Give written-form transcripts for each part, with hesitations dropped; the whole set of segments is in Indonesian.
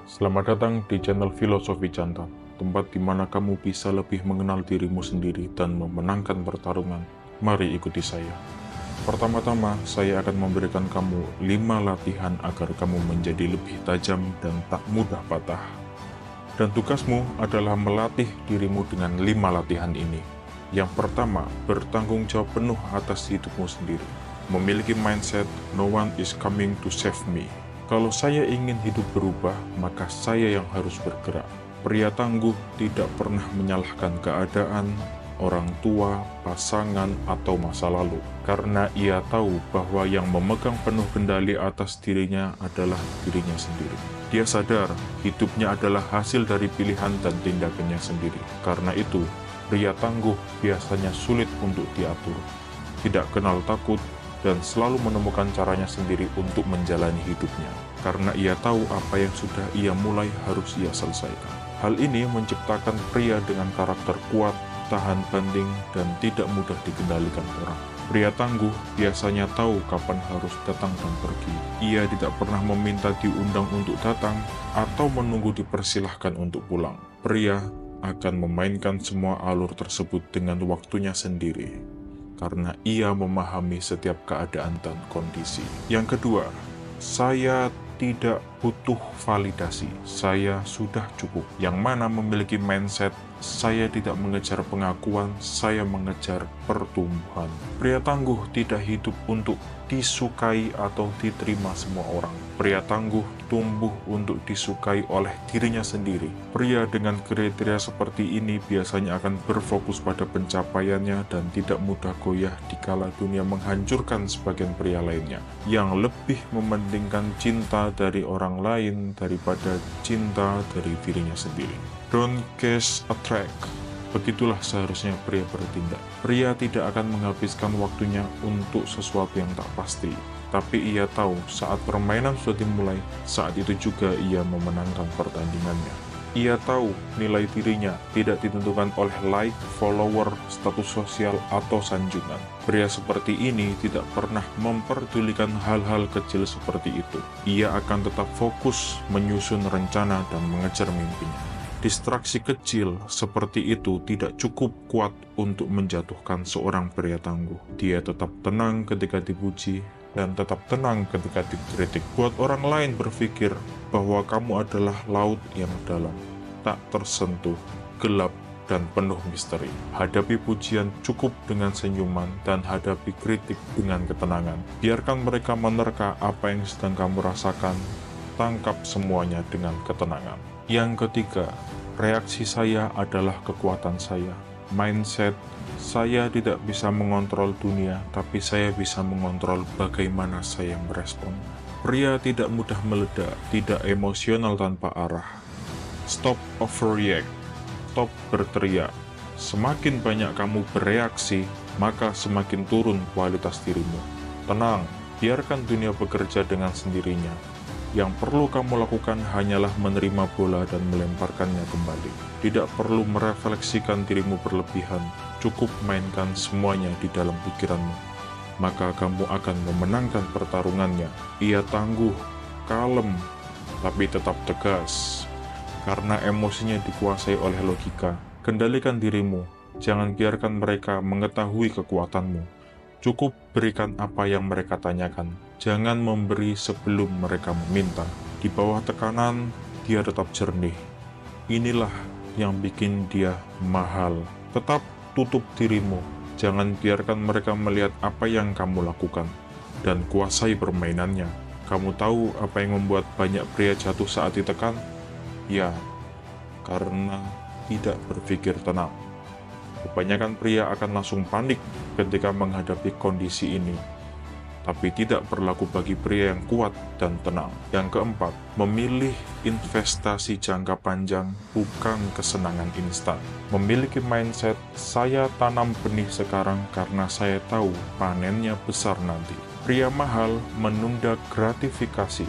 Selamat datang di channel Filosofi Jantan, tempat di mana kamu bisa lebih mengenal dirimu sendiri dan memenangkan pertarungan. Mari ikuti saya. Pertama-tama, saya akan memberikan kamu 5 latihan agar kamu menjadi lebih tajam dan tak mudah patah. Dan tugasmu adalah melatih dirimu dengan 5 latihan ini. Yang pertama, bertanggung jawab penuh atas hidupmu sendiri. Memiliki mindset, no one is coming to save me. Kalau saya ingin hidup berubah, maka saya yang harus bergerak. Pria tangguh tidak pernah menyalahkan keadaan, orang tua, pasangan, atau masa lalu. Karena ia tahu bahwa yang memegang penuh kendali atas dirinya adalah dirinya sendiri. Dia sadar hidupnya adalah hasil dari pilihan dan tindakannya sendiri. Karena itu, pria tangguh biasanya sulit untuk diatur, tidak kenal takut, dan selalu menemukan caranya sendiri untuk menjalani hidupnya. Karena ia tahu apa yang sudah ia mulai harus ia selesaikan. Hal ini menciptakan pria dengan karakter kuat, tahan banting, dan tidak mudah dikendalikan orang. Pria tangguh biasanya tahu kapan harus datang dan pergi. Ia tidak pernah meminta diundang untuk datang atau menunggu dipersilahkan untuk pulang. Pria akan memainkan semua alur tersebut dengan waktunya sendiri, karena ia memahami setiap keadaan dan kondisi. Yang kedua, saya tidak butuh validasi, saya sudah cukup. Yang mana memiliki mindset, saya tidak mengejar pengakuan, saya mengejar pertumbuhan. Pria tangguh tidak hidup untuk disukai atau diterima semua orang. Pria tangguh tumbuh untuk disukai oleh dirinya sendiri. Pria dengan kriteria seperti ini biasanya akan berfokus pada pencapaiannya dan tidak mudah goyah dikala dunia menghancurkan sebagian pria lainnya, yang lebih mementingkan cinta dari orang lain daripada cinta dari dirinya sendiri. Don't cause a track. Begitulah seharusnya pria bertindak. Pria tidak akan menghabiskan waktunya untuk sesuatu yang tak pasti. Tapi ia tahu saat permainan sudah dimulai, saat itu juga ia memenangkan pertandingannya. Ia tahu nilai dirinya tidak ditentukan oleh like, follower, status sosial, atau sanjungan. Pria seperti ini tidak pernah memperdulikan hal-hal kecil seperti itu. Ia akan tetap fokus menyusun rencana dan mengejar mimpinya. Distraksi kecil seperti itu tidak cukup kuat untuk menjatuhkan seorang pria tangguh. Dia tetap tenang ketika dipuji dan tetap tenang ketika dikritik. Buat orang lain berpikir bahwa kamu adalah laut yang dalam, tak tersentuh, gelap, dan penuh misteri. Hadapi pujian cukup dengan senyuman dan hadapi kritik dengan ketenangan. Biarkan mereka menerka apa yang sedang kamu rasakan. Tangkap semuanya dengan ketenangan. Yang ketiga, reaksi saya adalah kekuatan saya. Mindset, saya tidak bisa mengontrol dunia, tapi saya bisa mengontrol bagaimana saya merespon. Pria tidak mudah meledak, tidak emosional tanpa arah. Stop overreact, stop berteriak. Semakin banyak kamu bereaksi, maka semakin turun kualitas dirimu. Tenang, biarkan dunia bekerja dengan sendirinya. Yang perlu kamu lakukan hanyalah menerima bola dan melemparkannya kembali. Tidak perlu merefleksikan dirimu berlebihan, cukup mainkan semuanya di dalam pikiranmu. Maka kamu akan memenangkan pertarungannya. Ia tangguh, kalem, tapi tetap tegas. Karena emosinya dikuasai oleh logika. Kendalikan dirimu, jangan biarkan mereka mengetahui kekuatanmu. Cukup berikan apa yang mereka tanyakan. Jangan memberi sebelum mereka meminta. Di bawah tekanan, dia tetap jernih. Inilah yang bikin dia mahal. Tetap tutup dirimu. Jangan biarkan mereka melihat apa yang kamu lakukan. Dan kuasai permainannya. Kamu tahu apa yang membuat banyak pria jatuh saat ditekan? Ya, karena tidak berpikir tenang. Kebanyakan pria akan langsung panik ketika menghadapi kondisi ini, tapi tidak berlaku bagi pria yang kuat dan tenang. Yang keempat, memilih investasi jangka panjang, bukan kesenangan instan. Memiliki mindset, saya tanam benih sekarang karena saya tahu panennya besar nanti. Pria mahal menunda gratifikasi.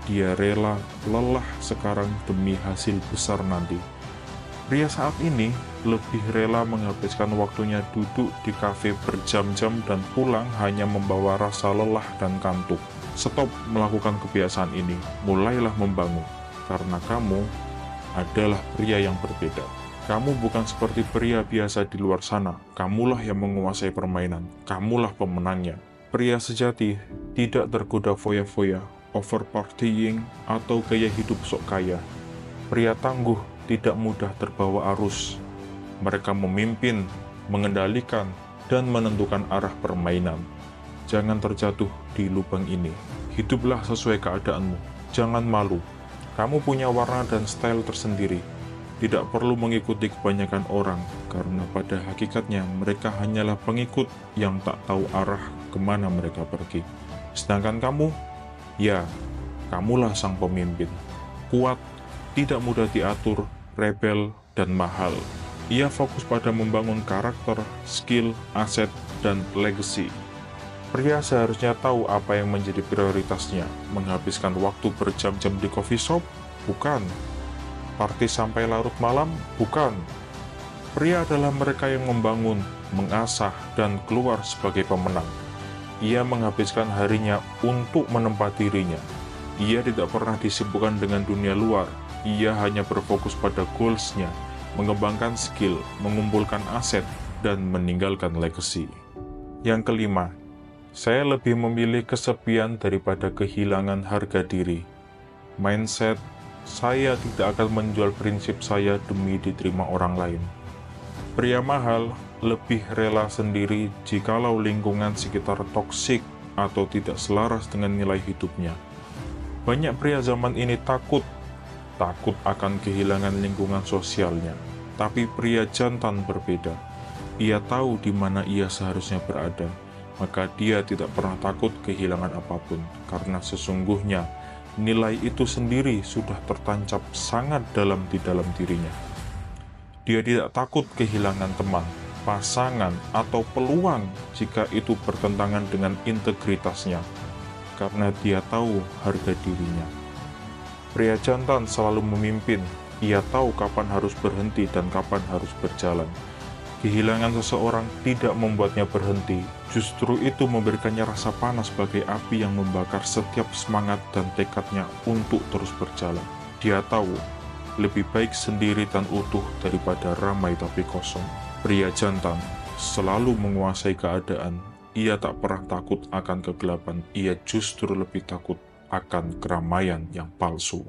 Dia rela lelah sekarang demi hasil besar nanti. Pria saat ini lebih rela menghabiskan waktunya duduk di kafe berjam-jam dan pulang hanya membawa rasa lelah dan kantuk. Stop melakukan kebiasaan ini, mulailah membangun. karena kamu adalah pria yang berbeda. Kamu bukan seperti pria biasa di luar sana. Kamulah yang menguasai permainan. Kamulah pemenangnya. Pria sejati tidak tergoda foya-foya, over partying, atau gaya hidup sok kaya. Pria tangguh tidak mudah terbawa arus. Mereka memimpin, mengendalikan, dan menentukan arah permainan. Jangan terjatuh di lubang ini. Hiduplah sesuai keadaanmu. Jangan malu. Kamu punya warna dan style tersendiri. Tidak perlu mengikuti kebanyakan orang, karena pada hakikatnya mereka hanyalah pengikut yang tak tahu arah kemana mereka pergi. Sedangkan kamu, ya, kamulah sang pemimpin. Kuat, tidak mudah diatur, rebel, dan mahal. Ia fokus pada membangun karakter, skill, aset, dan legacy. Pria seharusnya tahu apa yang menjadi prioritasnya. Menghabiskan waktu berjam-jam di coffee shop? Bukan. Party sampai larut malam? Bukan. Pria adalah mereka yang membangun, mengasah, dan keluar sebagai pemenang. Ia menghabiskan harinya untuk menempa dirinya. Ia tidak pernah disibukkan dengan dunia luar. Ia hanya berfokus pada goals-nya, mengembangkan skill, mengumpulkan aset, dan meninggalkan legacy. Yang kelima, saya lebih memilih kesepian daripada kehilangan harga diri. Mindset, saya tidak akan menjual prinsip saya demi diterima orang lain. Pria mahal lebih rela sendiri jikalau lingkungan sekitar toksik atau tidak selaras dengan nilai hidupnya. Banyak pria zaman ini takut akan kehilangan lingkungan sosialnya. Tapi pria jantan berbeda. Ia tahu di mana ia seharusnya berada, maka dia tidak pernah takut kehilangan apapun, karena sesungguhnya nilai itu sendiri sudah tertancap sangat dalam di dalam dirinya. Dia tidak takut kehilangan teman, pasangan, atau peluang jika itu bertentangan dengan integritasnya, karena dia tahu harga dirinya. Pria jantan selalu memimpin. Ia tahu kapan harus berhenti dan kapan harus berjalan. Kehilangan seseorang tidak membuatnya berhenti, justru itu memberikannya rasa panas sebagai api yang membakar setiap semangat dan tekadnya untuk terus berjalan. Dia tahu, lebih baik sendiri dan utuh daripada ramai tapi kosong. Pria jantan selalu menguasai keadaan. Ia tak pernah takut akan kegelapan, ia justru lebih takut akan keramaian yang palsu.